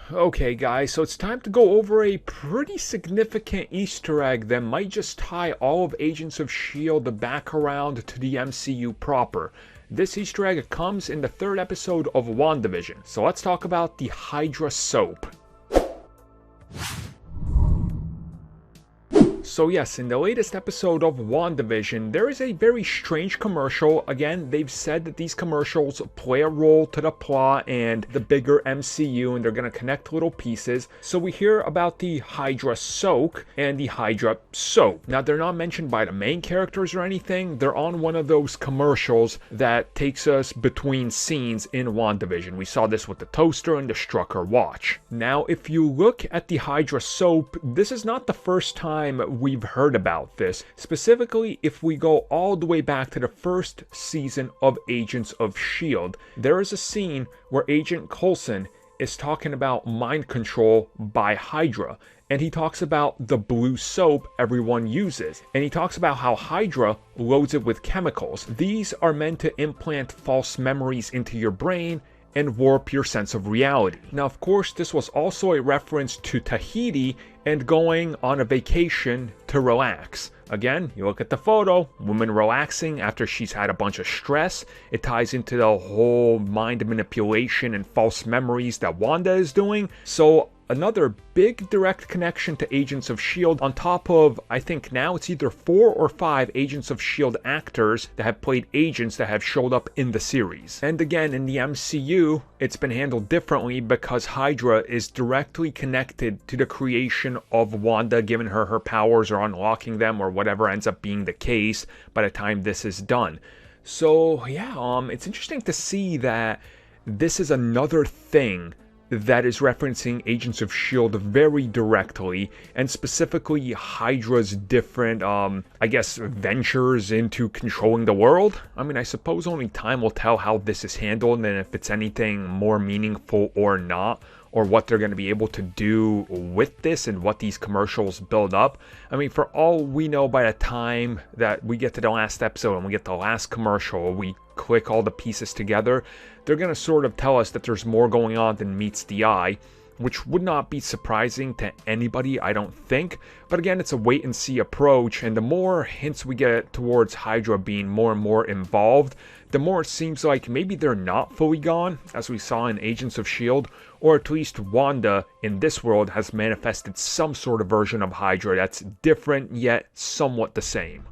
Okay guys, so it's time to go over a pretty significant Easter egg that might just tie all of Agents of S.H.I.E.L.D. back around to the MCU proper. This Easter egg comes in the third episode of WandaVision, so let's talk about the Hydra Soap. So yes, in the latest episode of WandaVision, there is a very strange commercial. Again, they've said that these commercials play a role to the plot and the bigger MCU, and they're going to connect little pieces. So we hear about the Hydra Soap and the Hydra Soap. Now, they're not mentioned by the main characters or anything. They're on one of those commercials that takes us between scenes in WandaVision. We saw this with the toaster and the Strucker watch. Now, if you look at the Hydra Soap, this is not the first time we've heard about this. Specifically, if we go all the way back to the first season of Agents of S.H.I.E.L.D., there is a scene where Agent Coulson is talking about mind control by Hydra, and he talks about the blue soap everyone uses, and he talks about how Hydra loads it with chemicals. These are meant to implant false memories into your brain and warp your sense of reality. Now, of course, this was also a reference to Tahiti and going on a vacation to relax. Again, you look at the photo, woman relaxing after she's had a bunch of stress. It ties into the whole mind manipulation and false memories that Wanda is doing. So another big direct connection to Agents of S.H.I.E.L.D. on top of, I think now it's either 4 or 5 Agents of S.H.I.E.L.D. actors that have played agents that have showed up in the series. And again, in the MCU, it's been handled differently because Hydra is directly connected to the creation of Wanda, giving her her powers or unlocking them or whatever ends up being the case by the time this is done. So yeah, it's interesting to see that this is another thing that is referencing Agents of S.H.I.E.L.D. very directly, and specifically Hydra's different, I guess, ventures into controlling the world. I mean, I suppose only time will tell how this is handled and if it's anything more meaningful or not, or what they're going to be able to do with this and what these commercials build up. I mean, for all we know, by the time that we get to the last episode and we get the last commercial, we click all the pieces together, they're going to sort of tell us that there's more going on than meets the eye, which would not be surprising to anybody, I don't think. But again, it's a wait and see approach, and the more hints we get towards Hydra being more and more involved, the more it seems like maybe they're not fully gone, as we saw in Agents of S.H.I.E.L.D., or at least Wanda in this world has manifested some sort of version of Hydra that's different yet somewhat the same.